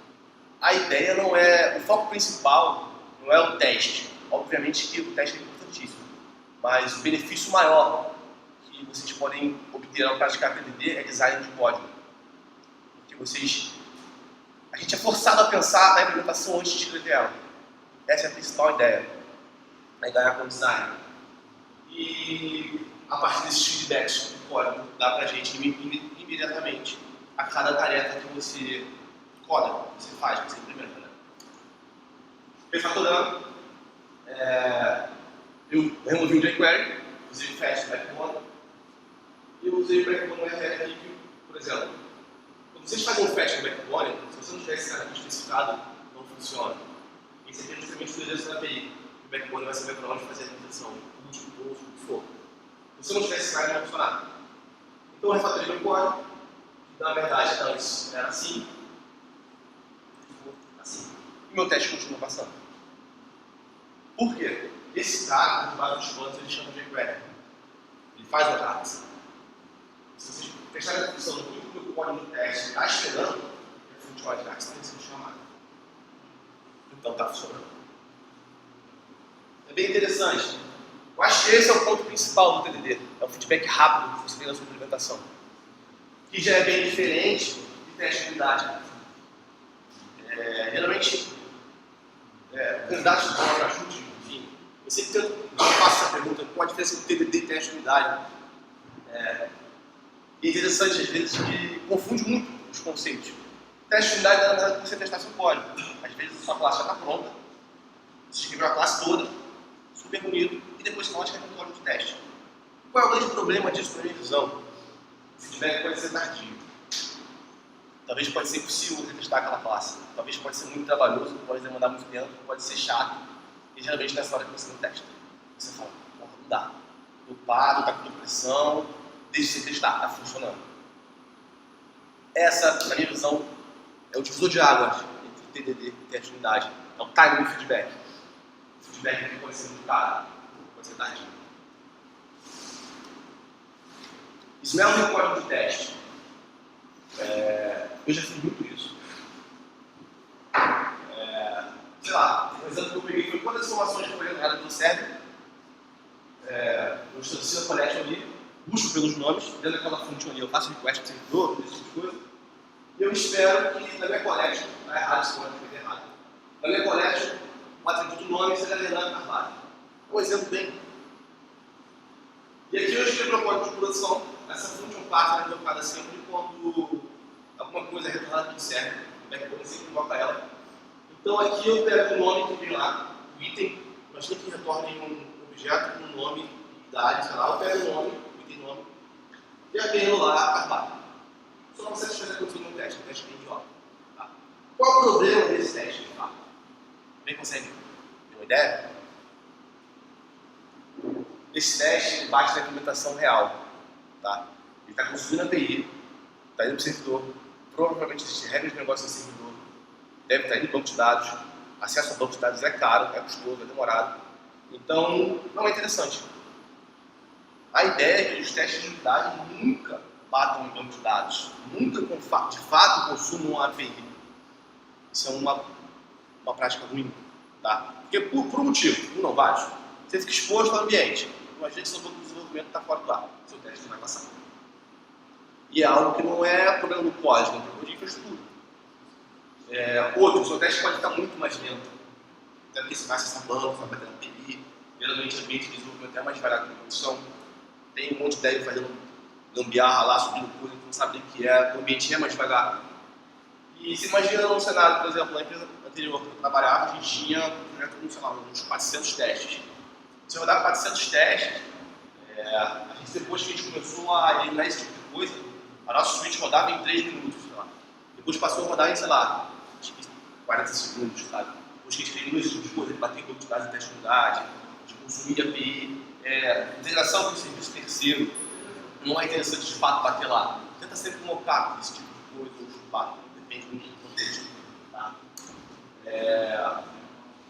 a ideia não é, o foco principal não é o teste. Obviamente que o teste é importantíssimo, mas o benefício maior que vocês podem obter ao praticar TDD é design de código. Porque a gente é forçado a pensar na implementação antes de escrever ela. Essa é a principal ideia, é ganhar com design. E a partir desses feedbacks do código, dá pra gente imediatamente a cada tarefa que você coda, que você faz, que você implementa. Né? Refatorando, eu removi o jQuery, usei o fast backbone, e eu usei o backbone no RR, por exemplo. Quando vocês fazem um fast backbone, se você não tiver esse cara especificado, não funciona. E você tem justamente o endereço da API. O backbone vai saber para onde fazer a requisição, o que for. Se você não tiver esse cara, não vai funcionar. Então eu refatorei meu código, que na verdade antes era assim, e meu teste continua passando. Por quê? Esse cara, por vários pontos, ele chama de jQuery. Ele faz o ataque. Se vocês prestarem atenção no que o código do teste está esperando, é funcionar de ataque, tem que ser chamado. Então está funcionando. É bem interessante. Eu acho que esse é o ponto principal do TDD. É o feedback rápido que você tem na sua implementação. Que já é bem diferente de teste de unidade. Geralmente, candidatos de ajude, enfim, eu sempre faço essa pergunta: qual a diferença entre TDD e teste de unidade? É interessante, às vezes, que confunde muito os conceitos. Teste de unidade é nada você testar seu código. Às vezes a sua classe já está pronta, você escreveu a classe toda, super bonito, e depois você pode escrever um código de teste. Qual é o grande problema disso, na minha visão? O feedback pode ser tardio. Talvez pode ser impossível você testar aquela classe. Talvez pode ser muito trabalhoso, pode demandar muito tempo, pode ser chato. E geralmente nessa hora que você não testa. Você fala, porra, não dá. Eu paro, tá com pressão, deixa você testar, está funcionando. Essa, na minha visão, é o divisor de águas entre TDD e teste de unidade. É o timing do feedback. O feedback aqui pode ser muito caro, pode ser tardio. Smell de código de teste. Eu já fiz muito isso. Sei lá, o exemplo que eu peguei foi quantas informações que foram geradas pelo server. Eu estabeleci a collection ali, busco pelos nomes, dentro daquela função ali, eu faço request para o servidor, esse tipo de coisa. E eu espero que na minha collection, está errado, esse código foi errado. Na minha collection, o atributo nome seja Renato Carvalho. É um exemplo bem. E aqui eu escrevo o código de produção. Essa função parte é invocada sempre quando alguma coisa é retornada pelo server. O backbone sempre invoca ela. Então aqui eu pego o nome que vem lá, o item, imagina que retorne um objeto com um nome, idade, sei lá, eu pego o nome, o item nome, e aguento lá, Carvalho. Só para vocês fazerem contigo no teste, um teste bem idiota. Tá? Qual é o problema desse teste? Tá? Alguém consegue ter uma ideia? esse teste ele bate na implementação real. Tá? Ele está consumindo a API, está indo para o servidor, provavelmente existem regras de negócio no servidor, deve estar indo no banco de dados, acesso ao banco de dados é caro, é custoso, é demorado. Então, não é interessante. A ideia é que os testes de unidade nunca batam em banco de dados, nunca de fato consumam uma API. Isso é uma prática ruim. Tá? Porque por um motivo, não vários, você fica exposto ao ambiente. Imagina que seu banco de desenvolvimento está fora do ar, seu teste não vai passar. E é algo que não é problema do código, é um problema de infraestrutura. Outro, o seu teste pode estar muito mais lento. Até porque você vai acessar banco, vai bater na API. Geralmente o ambiente de desenvolvimento é mais devagar que a produção. Tem um monte de ideia fazendo gambiarra lá, subindo coisa que não sabe o que é, o ambiente é mais devagar. E se imagina num cenário, por exemplo, na empresa anterior que eu trabalhava, a gente tinha um projeto com, sei lá, uns 400 testes. Se eu rodar 400 testes, a gente, depois que a gente começou a eliminar esse tipo de coisa, a nossa suíte rodava em 3 minutos, sei lá. Depois passou a rodar em, sei lá, 40 segundos, sabe? Depois que a gente fez esse tipo de coisa, de bater banco de dados em teste de unidade, de consumir API, integração com o serviço terceiro, não é interessante de fato bater lá. Tenta sempre mocar esse tipo de coisa, ou chupar, depende muito do contexto. Tá?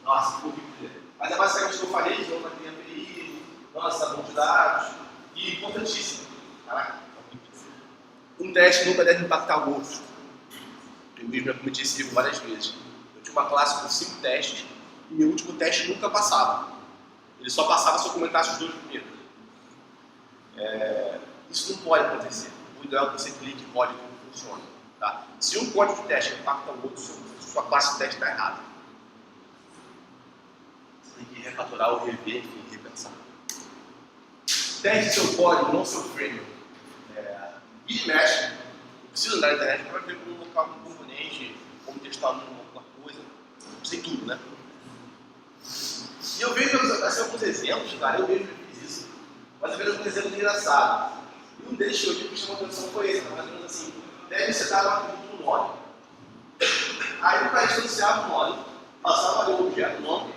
Nossa, que horrível. Mas é basicamente o que eu falei, de não bater API, nossa, banco de dados, e importantíssimo, tá? Um teste nunca deve impactar o outro. Eu mesmo já cometi esse erro várias vezes. Eu tinha uma classe com 5 testes e meu último teste nunca passava. Ele só passava se eu comentasse os 2 primeiros. Isso não pode acontecer. O ideal é que você clique e código que funciona. Tá? Se um código de teste impacta o outro, sua classe de teste está errada. Você tem que refatorar ou rever, enfim, repensar. Teste seu código, não seu framework. E mexe. Não precisa andar na internet para ver como colocar um componente, como testar alguma coisa. Não sei tudo, né? E eu vejo assim, alguns exemplos, cara, eu vejo que eu fiz isso, mas eu vejo alguns exemplos engraçados. E um deles que eu digo que chamou a atenção foi esse, mais ou menos assim, deve ser dado um atributo no nome. Aí o cara instanciava o nome, passava ali o objeto, o nome,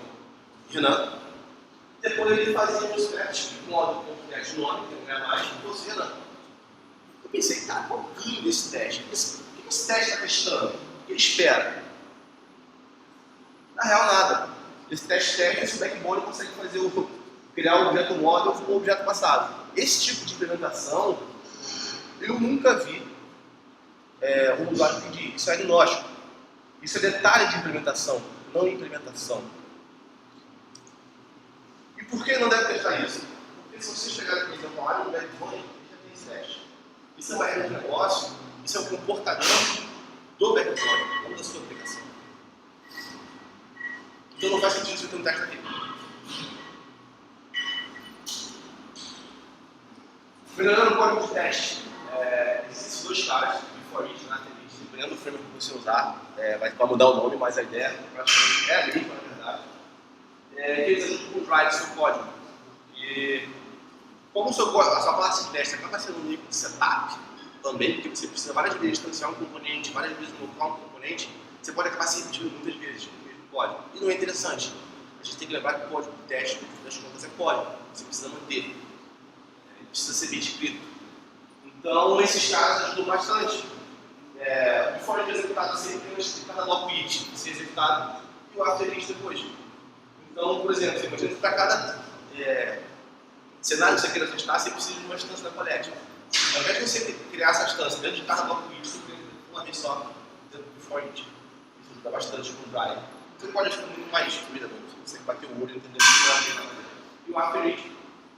Renan, depois ele fazia um script de modo com o nome, que não é mais, que fosse Renan. Eu pensei, cara, qual o ganho desse teste? O que esse teste está testando? O que ele espera? Na real, nada. Esse teste esse backbone consegue criar um objeto model com um objeto passado. Esse tipo de implementação, eu nunca vi um usuário pedir. Isso é agnóstico. Isso é detalhe de implementação, não implementação. E por que não deve testar isso? Porque se você chegar, por exemplo, lá no backbone, já tem esse teste. Isso é uma regra de negócio, isso é um comportamento do backbone, não da sua aplicação. Então não faz sentido você ter um teste aqui. Melhorando o código de teste, existem 2 caras, before each, dependendo do framework que você usar, vai mudar o nome, mas a ideia praticamente é a mesma, na verdade. Eles ajudam com o drive do seu código. E como a sua classe de teste acaba sendo um nível de setup também, porque você precisa várias vezes instanciar um componente, várias vezes montar um componente, você pode acabar se repetindo muitas vezes o mesmo código. E não é interessante. A gente tem que lembrar que o código de teste, no fim das contas, é código. Você precisa manter. Ele precisa ser bem escrito. Então, esses caras ajudam bastante. O before de executado sempre tem cada block it, ser executado, e o after it depois. Então, por exemplo, você imagina que para cada cenário que você queira testar, você precisa de uma instância da colete. Ao invés de você criar essa instância dentro de cada bloco it, você cria uma vez só dentro do before it. Isso ajuda bastante com o drive. Você pode ficar muito mais fluidamente, você bater o olho e entender o que é. E o after it,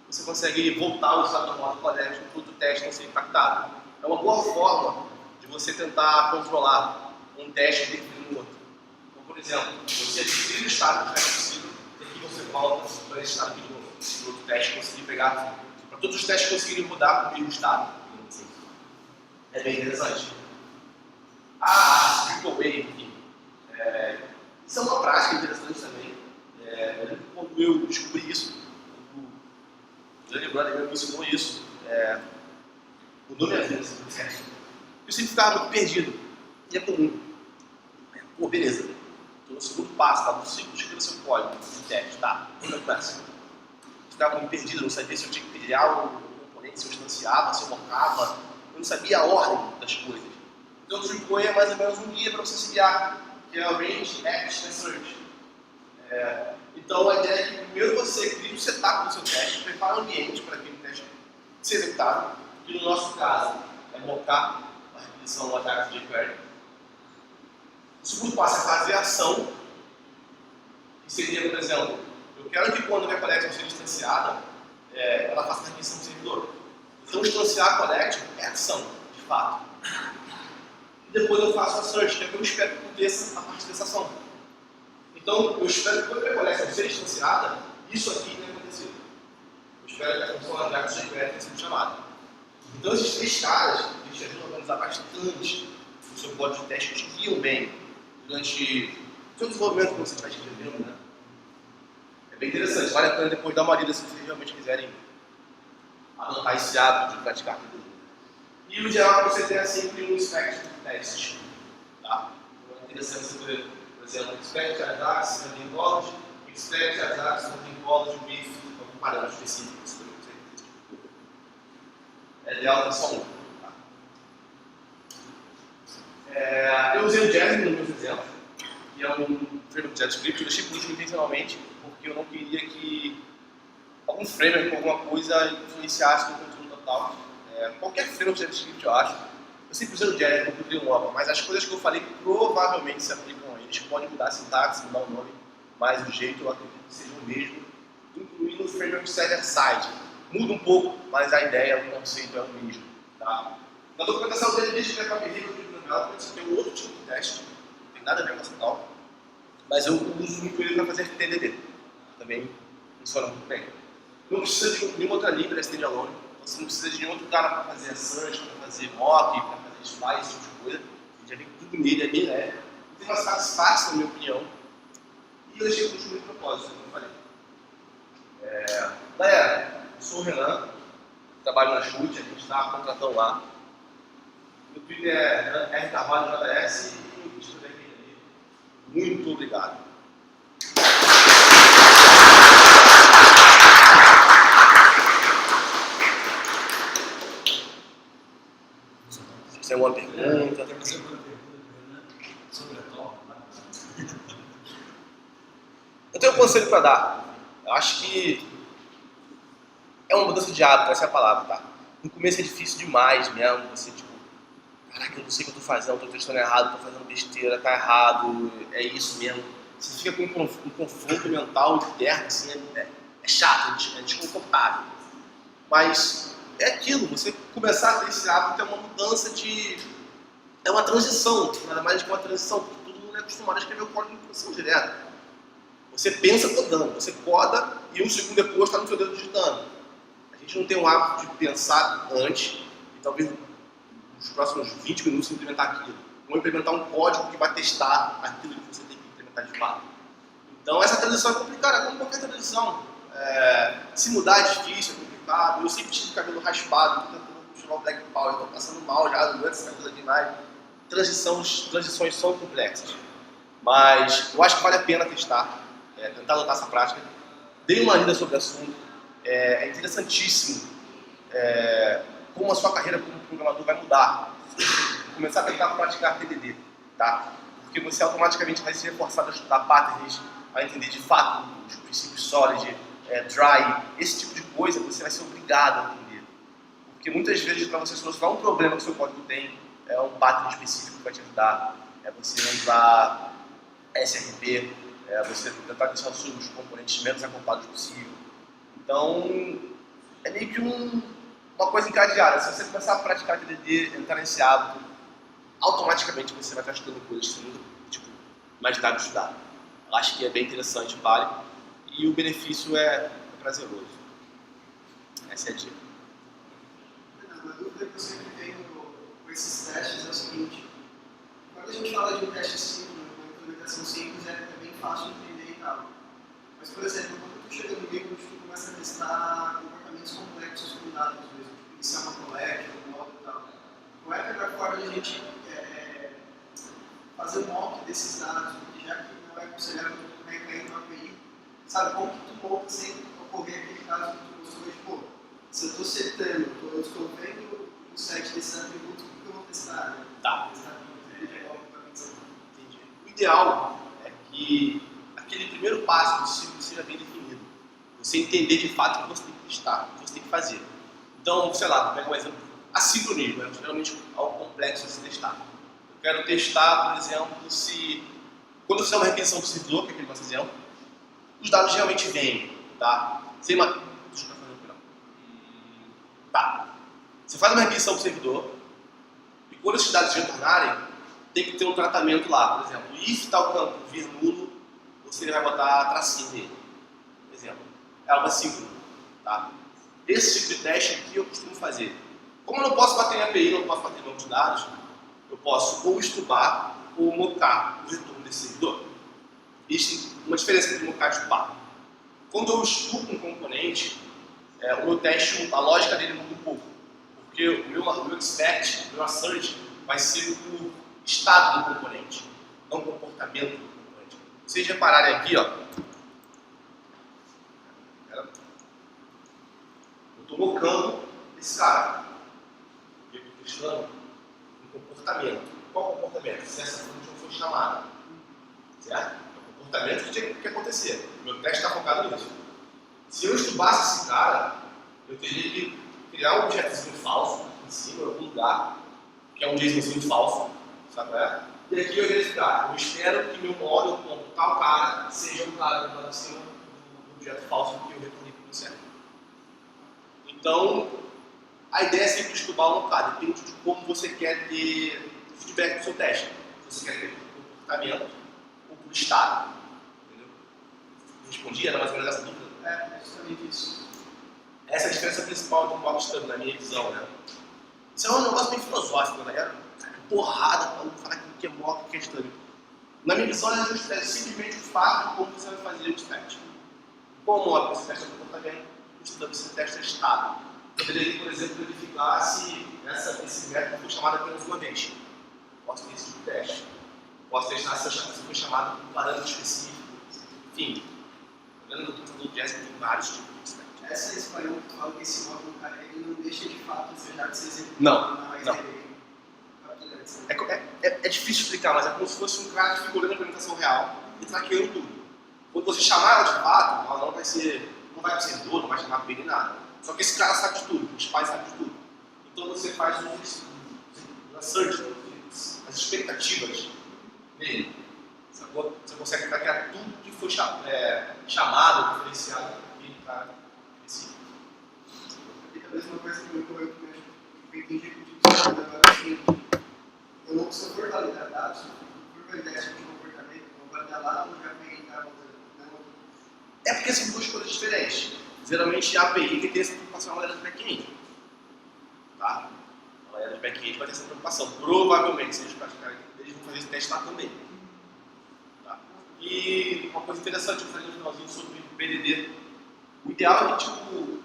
você consegue voltar o estado normal do colete para o teste não ser impactado. É uma boa forma de você tentar controlar um teste definindo o outro. Então, por exemplo, você define o estado do teste possível, e aqui você volta para esse estado aqui de novo. Para o outro teste conseguir pegar, para todos os testes conseguirem mudar para o mesmo estado. É bem interessante. Triple A, enfim. Isso é uma prática interessante também. Eu lembro quando eu descobri isso, o Dani Brother me ensinou isso. Mudou minha vida esse processo. Eu sempre ficava muito perdido. E é comum. Pô, beleza. Estou no segundo passo, está no ciclo de escrever seu código de teste. Tá, onde eu começo? estava me perdido, eu não sabia se eu tinha que criar o componente, se eu instanciava, se eu mocava, eu não sabia a ordem das coisas. Então o Tripway é mais ou menos um guia para você se guiar, que é o Range, Action and Search. Então a ideia é que primeiro você cria o setup do seu teste, prepara o ambiente para aquele teste ser executado, que no nosso caso é mocar a requisição do ataque de jQuery. O segundo passo é fazer a ação, que seria, por exemplo, eu quero que quando a minha collection seja instanciada, ela faça a requisição do servidor. Então instanciar a collection é ação, de fato. E depois eu faço a search, que é o que eu espero que aconteça a partir dessa ação. Então, eu espero que quando a minha collection seja instanciada, isso aqui tenha acontecido. Eu espero que a função Ajax jQuery tenha sido chamada. Então, esses três caras, eles te ajudam a organizar bastante o seu código de teste, te guiam bem durante o seu desenvolvimento que você está escrevendo, né? É bem interessante, vale a pena depois dar uma lida se vocês realmente quiserem adotar esse hábito de praticar. E o ideal é que você tenha sempre um inspect de testes. Tá? Então, é interessante você ter, por exemplo, inspect Ajax running college, inspect Ajax running college with algum parâmetro específico. É ideal ter só um. Tá? Eu usei o Jasmine nos meus exemplos, que é um framework de JavaScript. Eu deixei por último intencionalmente, porque eu não queria que algum framework, alguma coisa influenciasse no conteúdo total. Qualquer framework de JavaScript, eu acho. Eu sempre usei o Jasmine, porque eu criei um APA, mas as coisas que eu falei provavelmente se aplicam a eles. Podem mudar a sintaxe, mudar o nome, mas o jeito eu acredito que seja o mesmo, incluindo o framework server-side. Muda um pouco, mas a ideia, o conceito é o mesmo. Tá? Na documentação dele diz que é para behavior driven development, isso aqui é um outro tipo de teste, não tem nada a ver com essa tal, mas eu uso muito ele para fazer TDD. Também funciona muito bem. Não precisa de nenhuma outra libra standalone, você não precisa de nenhum outro cara para fazer search, para fazer mock, para fazer slice, esse tipo de coisa. A gente já vem tudo nele, é bem leve. Tem umas partes fáceis, na minha opinião, e eu deixei tudo muito propósito, como eu falei. Galera, eu sou o Renan, trabalho na Chute, a gente está contratando lá. Meu Twitter é rcarvalhojs e o Instagram é ali. Muito obrigado. Se tem uma pergunta. Eu tenho um conselho para dar. Eu acho que é uma mudança de hábito, essa é a palavra, tá? No começo é difícil demais mesmo, você tipo, caraca, eu não sei o que eu tô fazendo, tô testando errado, tô fazendo besteira, tá errado, é isso mesmo. Você fica com um confronto mental interno, assim, é chato, é desconfortável. Mas é aquilo, você começar a ter esse hábito é uma mudança de... é uma transição, nada mais do que uma transição, porque todo mundo é acostumado a escrever o código em posição direta. Você pensa codando, você coda e um segundo depois está no seu dedo digitando. A gente não tem o hábito de pensar antes e talvez nos próximos 20 minutos implementar aquilo. Ou implementar um código que vai testar aquilo que você tem que implementar de fato. Então essa transição é complicada, como qualquer transição. Se mudar é difícil, é complicado. Eu sempre tive cabelo raspado, estou tentando continuar o Black Power, estou passando mal já durante essa coisa demais. Transições são complexas. Mas eu acho que vale a pena testar. Tentar adotar essa prática. Dei uma lida sobre o assunto. É interessantíssimo como a sua carreira como programador vai mudar. Começar a tentar praticar TDD, tá? Porque você automaticamente vai ser forçado a estudar patterns, a entender de fato os princípios solid, dry, esse tipo de coisa você vai ser obrigado a entender. Porque muitas vezes para você solucionar um problema que o seu código tem, é um pattern específico que vai te ajudar. Você usar SRP, você tentar deixar os seus componentes menos acoplados possível. Então, é meio que uma coisa encadeada. Se você começar a praticar TDD, entrar nesse hábito, automaticamente você vai estar estudando coisas sendo mais dado estudar. Eu acho que é bem interessante, vale. E o benefício é prazeroso. Essa é a dica. Uma dúvida que eu sempre tenho com esses testes é o seguinte: quando a gente fala de um teste simples, uma implementação simples, é bem fácil de entender e tal. Mas, por exemplo, quando tu chega no nível onde tu começa a testar comportamentos complexos com dados mesmo, tipo iniciar uma collecta, um modo e tal, qual é a melhor forma de a gente fazer um mock desses dados, porque já que não é aconselhável tu recair no API, sabe, como que tu monta sem ocorrer aquele caso Se eu estou setando, eu estou vendo o site desse atributo, o que eu vou testar, né? Tá. Testar Entendi. O ideal é que aquele primeiro passo do ciclo seja bem definido. Você entender de fato o que você tem que testar, o que você tem que fazer. Então, sei lá, vou pegar um exemplo. A sincronismo é geralmente algo complexo de se testar. Eu quero testar, por exemplo, se quando eu fizer uma requisição do servidor, que é aquele nosso exemplo, os dados realmente vêm, tá? Sem uma... Deixa eu fazer um final. Tá. Você faz uma requisição para o servidor e quando esses dados retornarem, tem que ter um tratamento lá. Por exemplo, if tal campo vir nulo, você vai botar tracinho nele. Por exemplo. É algo assíncrono, tá? Esse tipo de teste aqui eu costumo fazer. Como eu não posso bater em API, não posso bater em banco de dados, eu posso ou estubar ou mocar o retorno desse servidor. Existe uma diferença entre mocar e estubar. Quando eu estubo um componente, o meu teste, a lógica dele muda um pouco. Porque o meu expect, o meu assert, vai ser o estado do componente, não o comportamento do componente. Se vocês repararem aqui, ó, eu estou mocando esse cara. Eu estou testando um comportamento. Qual comportamento? Se essa função for chamada. Certo? É o comportamento que tinha que acontecer. O meu teste está focado nisso. Se eu estubasse esse cara, eu teria que criar um objetozinho falso em cima, em algum lugar, que é um JSONzinho falso, sabe? E aqui eu verificar. Eu espero que meu módulo ponto tal cara seja um cara lá em cima do objeto falso que eu retornei para você. Então, a ideia é sempre estubar o local, depende de como você quer ter feedback do seu teste. Se você quer ter comportamento ou por estado. Entendeu? Respondi, era mais ou menos essa dúvida? É justamente isso. Essa é a diferença principal do mock stub, na minha visão, né? Isso é um negócio bem filosófico, né? Porrada para falar que é mock e que é stub. Na minha visão, é simplesmente o fato de como você vai fazer o teste. Como mock você testa o comportamento, o stub você testa o estado. Eu poderia, por exemplo, verificar se esse método foi chamado apenas uma vez. Posso ter esse tipo de teste. Posso testar se foi chamado por um parâmetro específico. Enfim, olhando no computador do Jazz, tem vários tipos de teste. Essa espanhol que fala que esse módulo, cara, ele não deixa de fato já de ser executado Não, na raiz não. dele. É difícil explicar, mas é como se fosse um cara que fica olhando a implementação real e traqueando tudo. Quando você chamar ela de fato, ela não vai para o servidor, não vai chamar para ele nada. Só que esse cara sabe de tudo, os pais sabem de tudo. Então você faz o assert, as expectativas dele. Sacou? Você consegue traquear tudo que foi chamado, referenciado aquele cara específico. E a mesma coisa que eu entendi que eu tinha agora assim, eu não preciso for validar dados, se for validar esse tipo de comportamento, eu vou validar lá ou já vem cá É porque são duas coisas diferentes. Geralmente a API que tem essa preocupação, ela é de back-end. Tá? Ela é de back-end, vai ter essa preocupação. Provavelmente, se eles praticarem, eles vão fazer esse teste lá também. Tá? E uma coisa interessante, eu falei no finalzinho sobre o PDD. O ideal é que, tipo,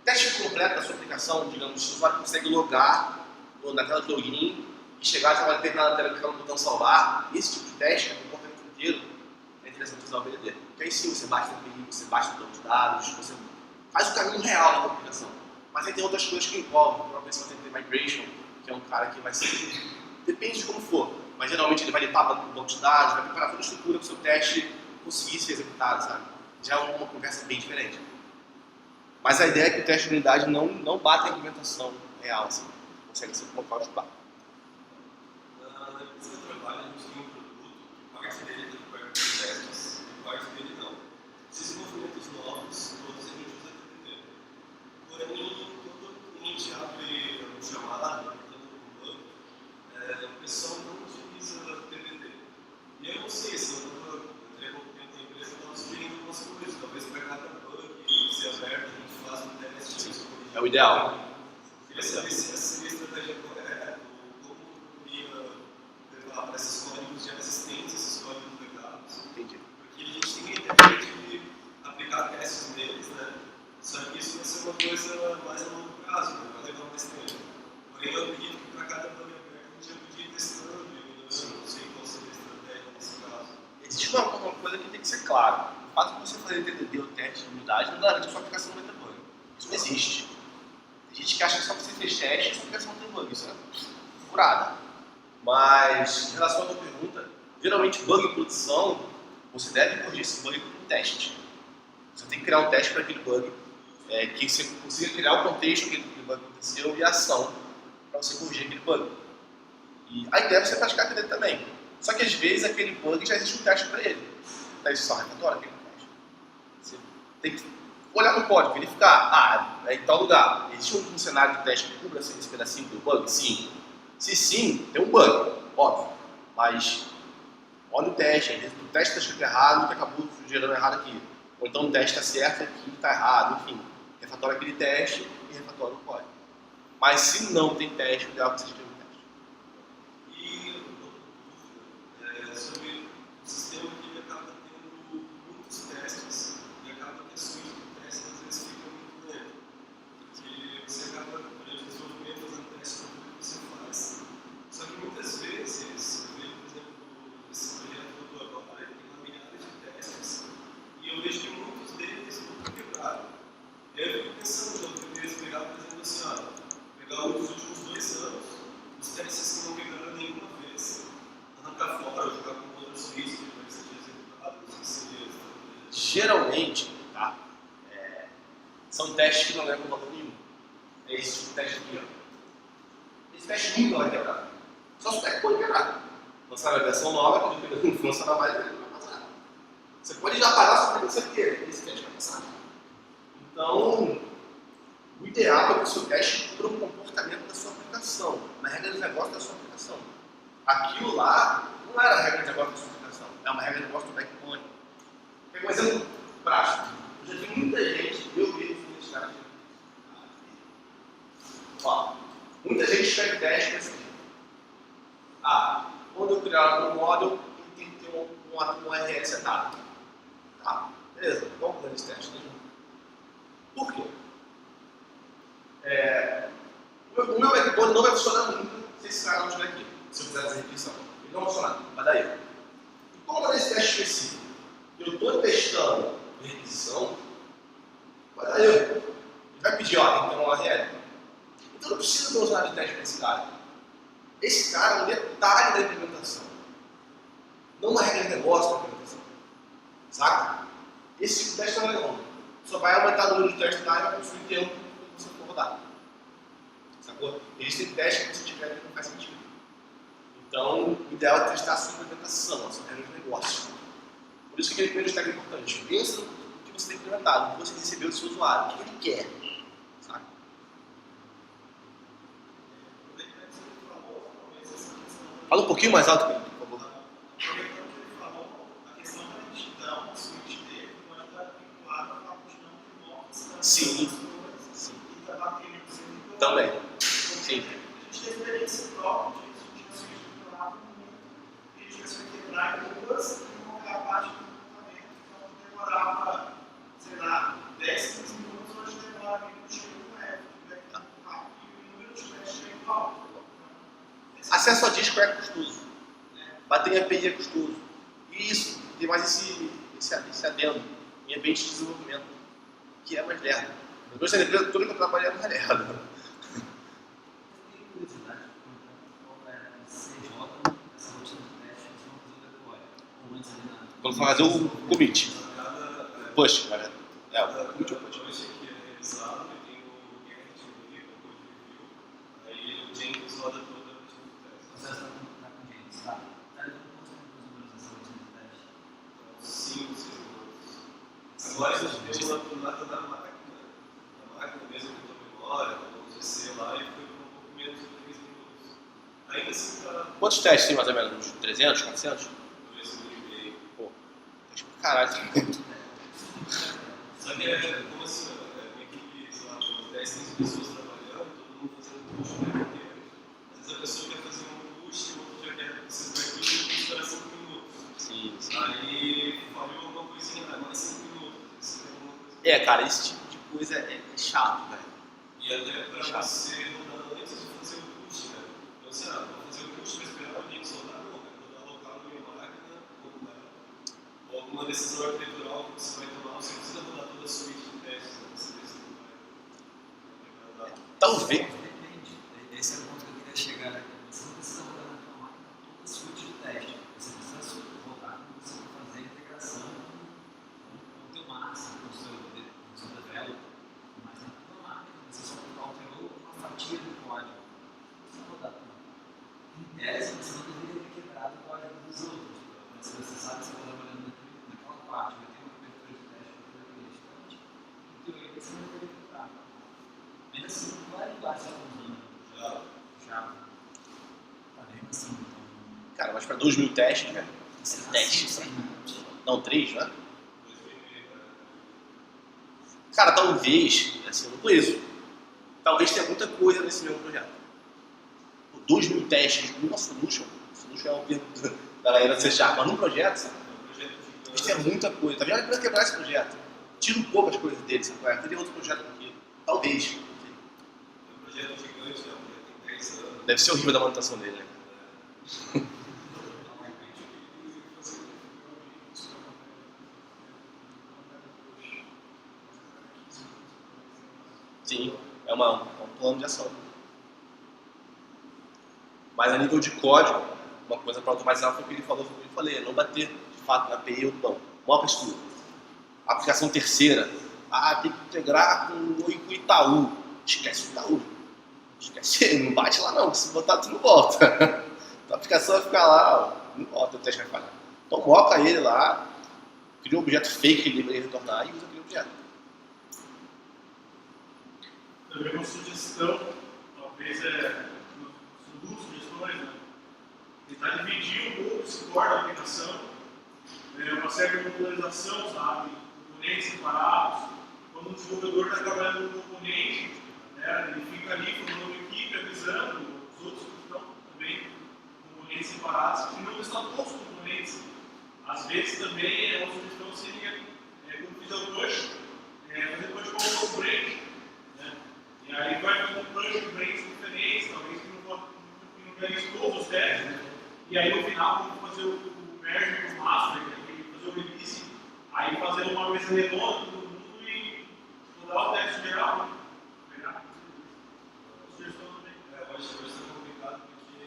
teste completo da sua aplicação, digamos, se o usuário consegue logar na tela de login e chegar a uma determinada tela, clicar no botão salvar, esse tipo de teste, o comportamento inteiro, é interessante usar o PDD. Porque aí sim, você baixa o API, você baixa o banco de dados, você faz o caminho real da aplicação. Mas aí tem outras coisas que envolvem, provavelmente você vai ter migration, que é um cara que vai ser... Depende de como for, mas geralmente ele vai limpar o banco de dados, vai preparar toda a estrutura para o seu teste conseguir ser executado, sabe? Já é uma conversa bem diferente. Mas a ideia é que o teste de unidade não bate a implementação real, assim. Consegue ser como pode estudar. Na empresa de trabalho, a gente tem um produto que parte dele tem que pegar testes e parte dele não. Os desenvolvimentos novos, todos a gente usa TDD. Porém, quando a gente abre um chamado, tanto no banco, o pessoal não utiliza TDD. E eu não sei se eu entrei há pouco tempo na empresa, eu estava sugerindo algumas coisas. Talvez para cada bug ser aberto, a gente faz um teste. É o ideal. Queria saber se essa seria a estratégia correta, ou como poderia levar para esses códigos já existentes, esses códigos legados. Entendi. Porque a gente tem a ideia de aplicar testes neles, né? Só que isso vai ser uma coisa mais a longo prazo, né? Vai levar mais tempo. Porém, eu acredito que para cada bug aberto a gente já podia ir testando, eu não sei qual seria a estratégia nesse caso. Existe uma coisa que tem que ser clara. O fato de você fazer TDD ou teste de unidade não garante que a sua aplicação vai ter bug. Isso não existe. gente que acha que só você fez teste, só porque você não tem bug. Isso é furada. Mas, em relação à tua pergunta, geralmente bug em produção, você deve corrigir esse bug com um teste. Você tem que criar um teste para aquele bug, que você consiga criar o contexto que aquele bug aconteceu e a ação para você corrigir aquele bug. E a ideia é você praticar aquele também. Só que às vezes aquele bug já existe um teste para ele. Daí você só refactora aquele teste. Você tem que olhar no código, verificar. É em tal lugar. Existe um cenário de teste que cubra esse pedacinho do bug? Sim. Se sim, tem um bug, óbvio. Mas olha o teste. Às vezes o teste está escrito errado, que acabou gerando errado aqui. Ou então o teste está certo e aqui está errado. Enfim, refatora aquele teste e refatora o código. Mas se não tem teste, o ideal é que você tenha um teste. E sobre o sistema que acaba tendo muitos testes e acaba que a suíte de testes às vezes fica muito lenta. Porque você acaba, durante o desenvolvimento, fazendo testes para tudo que você faz. Só que muitas vezes, eu vejo, por exemplo, esse projeto que eu estou agora, ele tem milhares de testes e eu vejo que muitos deles não quebraram. E aí eu fico pensando, eu deveria pegar, por exemplo, assim, pegar os últimos 2 anos, os testes que não quebraram nenhuma vez, arrancar fora, jogar com outros suítes, que vai ser executado, não sei se seria. Geralmente, tá? São testes que não levam valor nenhum. É esse tipo de teste aqui, ó. Esse teste nunca vai quebrar. Só se o teste pode quebrar. Lançar a versão nova, que não funciona mais, ele não vai passar. Você pode já parar só para você ter esse teste vai passar. Então, o ideal é que o seu teste cubra o comportamento da sua aplicação, na regra de negócio da sua aplicação. Aquilo lá não era a regra de negócio da sua aplicação, é uma regra de negócio do backbone. Pega um exemplo prático. Eu já vi muita gente, eu mesmo fiz esse cara aqui. Ó, muita gente escreve teste para isso aqui. Quando eu criar um model, eu tenho que ter um URL setado. Tá, beleza, vamos fazer esse teste. Por quê? O meu backbone não vai funcionar nunca se esse cara não estiver aqui. Se eu fizer essa repetição. Ele não vai funcionar, vai dar erro. E como é esse teste específico? Eu estou testando requisição, vai dar erro. Ele vai pedir, tem que ter uma URL. Então não precisa de um usuário de teste para esse cara. Esse cara é um detalhe da implementação. Não uma regra de negócio da implementação. Saca? Esse tipo de teste não é legal. Só vai aumentar o número de testes lá e vai consumir tempo que você for rodar. Sacou? Existem testes que você tiver que não faz sentido. Então, o ideal é testar a sua implementação, a sua regra de negócio. Por isso que aquele primeiro step é importante. Pensa no que você tem implementado, no que você recebeu do seu usuário, o que ele quer. Saca? Fala um pouquinho mais alto, por favor. Sim. Também. Sim. A gente teve experiência própria, a gente tinha suíte de lá no momento que a gente começou a quebrar duas e colocar a parte do comportamento, então demorava, sei lá, 10, 15 minutos, hoje demora minutos chega com feedback rápido e o número de testes é igual. Acesso a disco é custoso. Bater em API é custoso. E isso, tem mais esse adendo em ambiente de desenvolvimento, que é mais lerdo. Eu gosto da empresa toda que eu trabalhei era mais lerdo. Tem curiosidade de qual é a CJ, essa rotina de teste, eles vão fazer o deploy. Ou antes ali na. Vamos fazer o commit. Push, galera. O commit ou push. Push que é realizado, e tem o Git ali, o code review, aí o Jenkins roda toda a rotina de teste. O processo está com gente, tá? Tá levando quantos números essa rotina de teste? 5, 6 minutos. Agora a gente deu uma tunada na máquina. A máquina mesmo botou memória, botou o GC lá e foi por um pouco menos de 3 minutos. Ainda assim está Quantos testes tem mais ou menos? Uns 300, 400? 2 minutos e meio. Pô, teste pra caralho. Só que é como assim, uma equipe, sei lá, umas 10, 15 pessoas trabalhando, todo mundo fazendo push o tempo inteiro. Às vezes a pessoa quer fazer um push, o outro já quer precisar daquilo e espera 5 minutos. Sim. Aí falhou alguma coisinha, mais 5 minutos. Isso é alguma coisa. Cara, esse tipo de coisa é chato, velho. E até para você rodar antes de fazer o push, né? Então, sei lá, para fazer o push, vai esperar o link rodar, não, vai rodar local na minha máquina, ou alguma decisão arquitetural que você vai tomar, você precisa rodar toda a suíte de testes, né? Você precisa Talvez. Depende. Esse é o ponto que eu queria chegar aqui. Você não precisa rodar na tua máquina toda a suíte de teste. Você precisa rodar quando você for fazer a integração com o teu massa, com o seu developer. Mas na tua máquina, você só alterou uma fatia do código. Não precisa rodar tudo. Em tese, você não deveria ter quebrado o código dos outros. Mas se você sabe que você está trabalhando naquela parte, vai ter uma cobertura de teste para aquele instante, em teoria você não deveria quebrar. Ainda assim, não vai mudar se ela usando Java. Tá bem assim, então. Cara, mas para 2.000 testes, velho. Esse Teste, assim, não, 3, né? Cara, talvez, assim, eu não conheço. Talvez tenha muita coisa nesse mesmo projeto. 2.000 testes numa solution. Solution é um termo da galera de C Sharp, mas num projeto, sabe? Talvez tenha muita coisa. Talvez vale a pena quebrar esse projeto. Tira um pouco as coisas dele, sabe? Teria outro projeto com aquilo. Talvez. É um projeto gigante, né? Um projeto tem 10 anos. Deve ser horrível da manutenção dele, né? Sim, é um plano de ação. Mas a nível de código, uma coisa para automatizar foi o que ele falou, foi o que eu falei, não bater de fato na API ou não. Maior pesquisa. Aplicação terceira, tem que integrar com o Itaú. Esquece o Itaú. Esquece, não bate lá não, se botar tu não volta. A aplicação vai ficar lá, não volta, o teste vai falhar. Então moca ele lá, cria um objeto fake que ele vai retornar e usa aquele objeto. Também uma sugestão, talvez são duas sugestões, né? Tentar dividir um pouco esse core da aplicação, uma certa modularização, sabe? Componentes separados. Quando o desenvolvedor está trabalhando no componente, né, ele fica ali formando uma equipe, avisando os outros que estão também componentes separados, que não testar todos os componentes. Às vezes também uma sugestão seria, quando fizer o push, fazer push com o branch. E aí vai fazer um push de branches diferentes, talvez que não ganhe todos os testes, né? E aí no final, quando fazer o merge com o master, fazer o release, aí fazer uma mesa redonda todo mundo e rodar o teste geral, né? Pegar sugestão também. Eu acho que vai ser complicado porque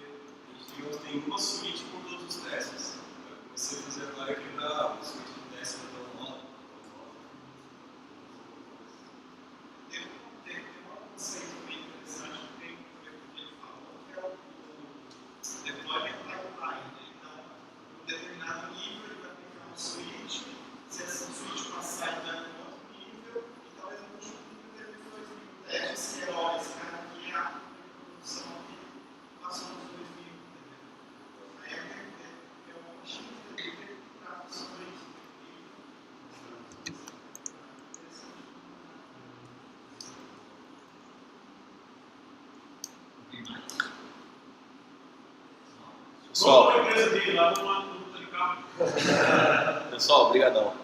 a gente tem uma suíte com todos os testes. Eu comecei a fazer agora aqui na suíte de testes da nova. Tem um conceito bem interessante que tem que ver com o que ele falou, que é o deployment pipeline. Então, em um determinado nível, ele vai pegar um switch, se essa switch passar e dar em outro nível, e talvez no último nível ter 2.000 testes, que é, olha, esse cara aqui é a produção que passou nos 2.000. Aí é um X dele para a função do equipe. Pessoal, Vamos para a empresa dele, lá vamos lá no carro. pessoal, obrigadão.